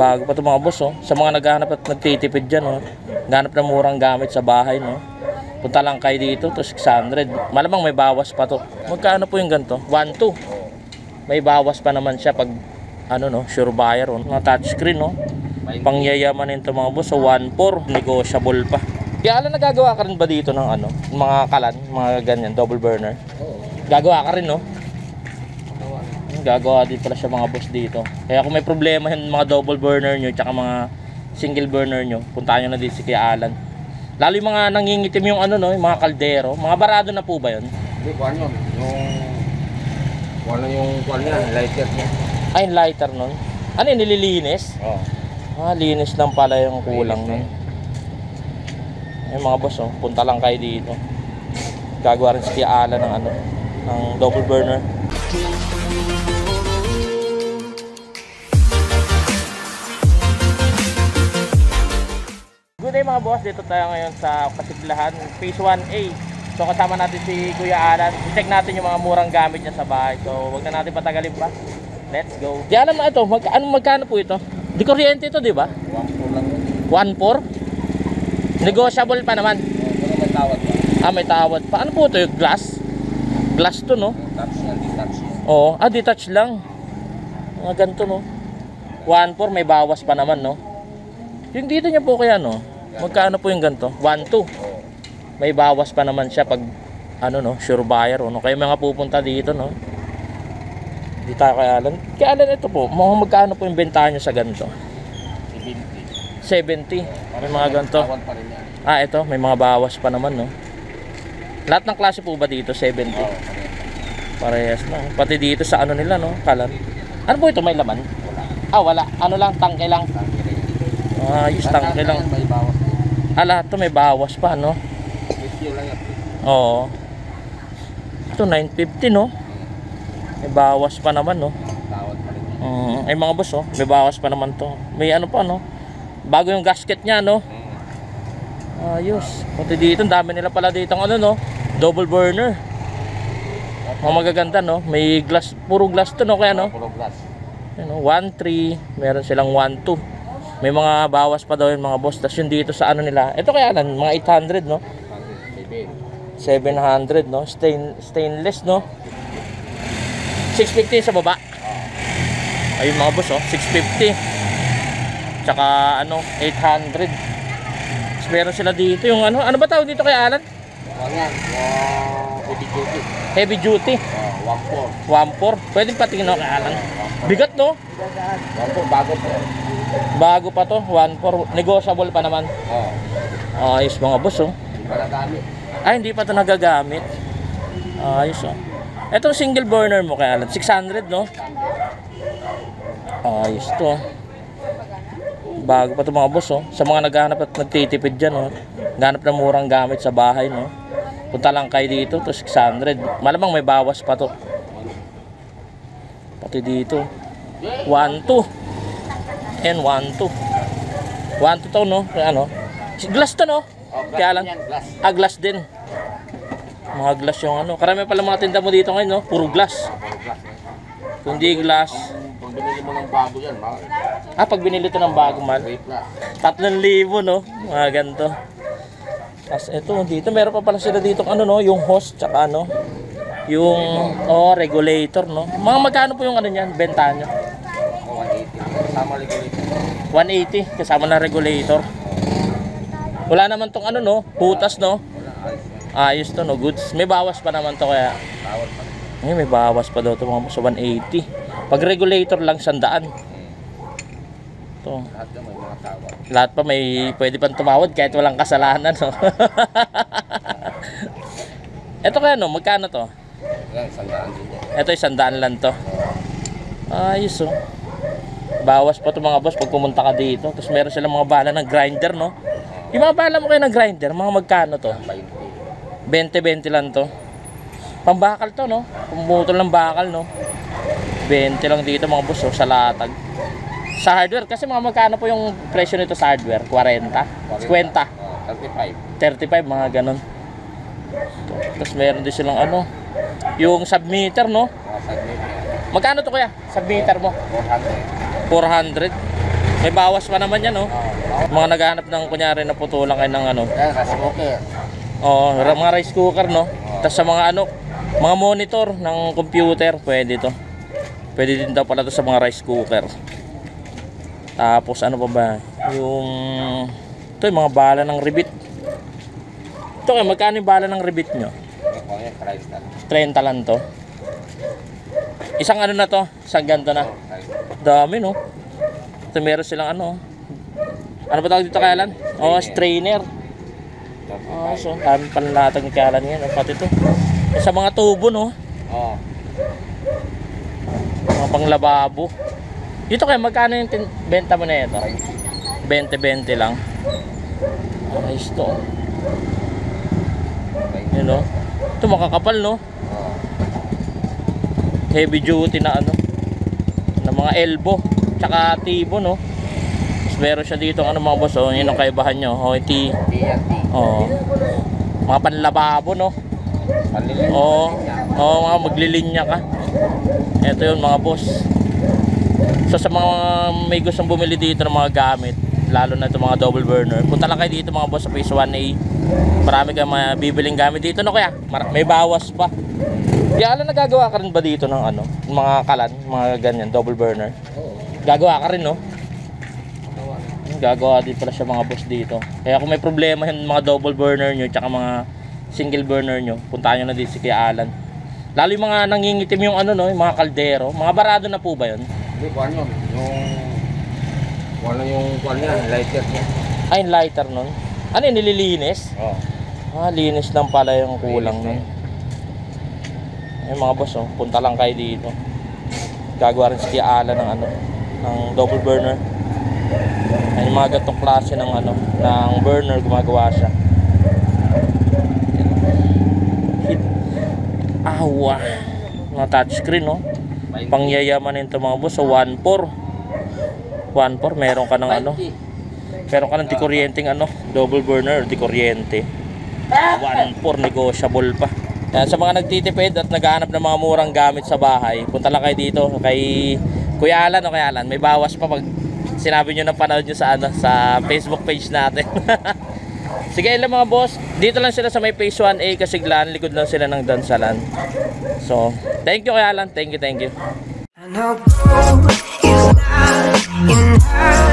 Bago pa ito mga boss, oh. Sa mga naghahanap at nagtitipid dyan, oh. Naghahanap ng murang gamit sa bahay, no. Punta lang kayo dito, to 600. Malamang may bawas pa to. Magkano po yung ganito? 1.2. May bawas pa naman siya pag, ano no, sure buyer, oh. Mga touchscreen, no. Pangyayamanin to mga boss, so 1.4. Negotiable pa. Kaya alam, nagagawa ka rin ba dito ng ano, mga kalan, mga ganyan, double burner? Gagawa ka rin, no? Gagawa din pala siya mga boss dito. Kaya kung may problema yung mga double burner nyo tsaka mga single burner nyo, puntahan nyo na dito si Kuya Alan. Lalo yung mga nangingitim yung ano no, yung mga kaldero. Mga barado na po ba yun? Hindi, kuhan yun. Kuhan yan, lighter niya. Ay, yung lighter nun. Ano yun, nililinis? Oo. Ah, linis lang pala yung kulang nun. Ay mga boss, oh, punta lang kayo dito. Gagawa rin si Kuya Alan ng ano, ng double burner. Good day mga boss, dito tayo ngayon sa Kasiglahan, Phase 1A. So kasama natin si Kuya Alan. I-check natin yung mga murang gamit niya sa bahay. So wag na natin patagalin pa. Let's go. Di alam na ito, magkano po ito? Di kuryente ito, di ba? 1.4 lang yun. 1.4? Negotiable pa naman. Pero may tawad pa. Ah, may tawad pa. Ano po ito? Yung glass? Glass to, no? Touch yan, detach yan. Oo, detach lang. Mga ganito, no? 1.4, may bawas pa naman, no? Yung dito niya po kaya, no? Magkano po yung ganito? 1.2. May bawas pa naman siya pag, ano, no? Sure buyer, no? Kayo mga pupunta dito, no? Di tayo kay Alan. Kay Alan, ito po. Magkano po yung bentahan niya sa ganito? 70. May mga ganito. Tawad pa rin yan. Ah, ito. May mga bawas pa naman, no? Lahat ng klase po ba dito? 70. Oo, Parehas na. Pati dito sa ano nila, no? Kalan. Ano po ito? May laman? wala. Ah, wala. Ano lang? Tangke lang. Tangke rin. Ayos, tangke lang. May bawas din. Ah, lahat to may bawas pa, no? Review lang yan. Oo. Ito, 950, no? May bawas pa naman, no? Tawad pa rin yan. Ay, mga boss, oh. May bawas pa naman to. May ano pa, no? Bago yung gasket niya, no? Ayos. Pati dito, ang dami nila pala dito, ano, no? Double burner. Mga magaganda, no? May glass, puro glass to, no? Kaya, no? Puro glass. Ano, 1.3, meron silang 1.2. May mga bawas pa daw yung mga boss. Tapos yung dito sa ano nila, ito kaya lang, mga 800, no? 700, no? Stainless, no? 650 sa baba. Ayun mga boss, oh, 650. Tsaka ano, 800. Tapos meron sila dito yung ano ba tawag dito kay Alan? Yan, heavy duty. Heavy duty. 1.4. 1.4. Pwede patingin ako kay Alan. Bigat, no? 1.4 bago po. Bago pa to, 1.4. Negotiable pa naman. Ayos mga boss, oh. Hindi pa nagamit. Ay, hindi pa to nagagamit. Ayos, oh. Etong single burner mo kay Alan, 600, no? Ayos to. Bago pa to mga boss, oh. Sa mga naghahanap at nagtitipid dyan, oh. Naghahanap ng murang gamit sa bahay, no? Punta lang kayo dito, to 600. Malamang may bawas pa to. Pati dito. 1.2. And 1.2. 1.2 to, no? Kaya ano? Glass to, no? Kaya Alan. Ah, glass din. Mga glass yung ano. Karami pala mga tinda mo dito ngayon, no? Puro glass. Kung di glass. Kung binili mo ng bago yan, mahal. Ah, pag binili ito ng bago, man. 3,000, no? Mga ganito. Tapos ito, dito meron pa pala sila dito ano, no? Yung hose, tsaka ano? Yung, regulator, no? Mga magkano po yung ano niyan? Benta nyo? 180. Kasama regulator. 180, kasama na regulator. Wala naman tong ano, no? Butas, no? Ayos to, no? Goods. May bawas pa naman to kaya. Tawad pa rin. Ay, may bawas pa daw to mga sa 180. Pag regulator lang, 100. To. Lahat yan may mga tawad. Lahat pa may pwede pang tumawad kahit walang kasalanan, no? Ito kaya, no? Magkano to? Yan, 100 din yan. Ito, 100 lang to. Ayos, oh. Bawas pa to mga boss pag pumunta ka dito. Tapos meron silang mga bala ng grinder, no? Yung mga bala mo kayo ng grinder, mga magkano to? 20 lang to. Pambakal to, no? Pumutol ng bakal, no? 20 lang dito mga boss, oh, sa latag. Sa hardware, kasi mga magkano po yung presyo nito sa hardware? 40? 50? 35. 35, mga ganun. Tapos meron din silang ano, yung submeter, no? Mga submit yan. Magkano to kaya? Submeter mo? 400. 400. May bawas pa naman yan, no? Mga naghahanap ng kunyari na putulang kayo ng ano. Yan, rice cooker. Oo, mga rice cooker, no? Tapos sa mga ano, mga monitor ng computer, pwede to. Pwede din daw pala to sa mga rice cooker. Tapos ano pa ba? Ito yung mga bala ng ribbit. Ito kayo, magkano yung bala ng ribbit nyo? 30 lang to. Isang ano na to? Isang ganto na. Dami, no? Ito meron silang ano. Ano ba tawag dito kayalan? Oh, strainer. Oh, so dami panlatag ni kayalan yan. Pati to. Sa mga tubo, no? Oo. Mga panglababo. Dito kayo, magkano yung benta mo na ito? 20-20 lang. Ayos to. Yun, no? Ito makakapal, no? Heavy duty na ano. Na mga elbow. Tsaka tibo, no? Tapos meron siya dito ano mga boss. Oh, yun ang kaibahan nyo. Oh, iti. Oh. Mga panlababo, no? Oo. Oo, mga maglilinya ka. Ito yun mga boss. So sa mga may gustong bumili dito ng mga gamit, lalo na itong mga double burner, punta lang kayo dito mga boss sa Phase 1A. Marami kang mabibiling gamit dito, no? Kaya may bawas pa. Kaya alam, nagagawa ka rin ba dito ng ano, mga kalan, mga ganyan, double burner? Gagawa ka rin, no? Gagawa din pala siya mga boss dito. Kaya kung may problema yung mga double burner nyo tsaka mga single burner nyo, puntahan nyo na dito si Kuya Alan. Lalo yung mga nangingitim yung ano, no, yung mga kaldero. Mga barado na po ba yun? Hindi, kuhan yun. Yung kuhan niya, lighter niya. Ay, yung lighter nun. Ano yun, nililinis? Oo. Ah, linis lang pala yung kulang nun. Ay mga boss, oh, punta lang kayo dito. Gagawa rin si Kuya Alan ng ano, ng double burner. Ay, yung mga gatong klase ng ano, ng burner gumagawa siya. Awa, mga touchscreen, no? Pangyayamanin ito mga boss. So 1.4 meron ka ng ano, meron ka ng di kuryenteng ano, double burner, di kuryente. 1.4 negotiable pa. Yan, sa mga nagtitipid at naghahanap ng mga murang gamit sa bahay, punta lang kayo dito kay Kuya Alan, o Kuya Alan. May bawas pa pag sinabi nyo ng panood nyo sa ano, sa Facebook page natin. Sige lang mga boss, dito lang sila sa may Phase 1A, Kasiglan, likod lang sila ng Dansalan. So, thank you Kuya Alan, thank you. I know gold is not enough.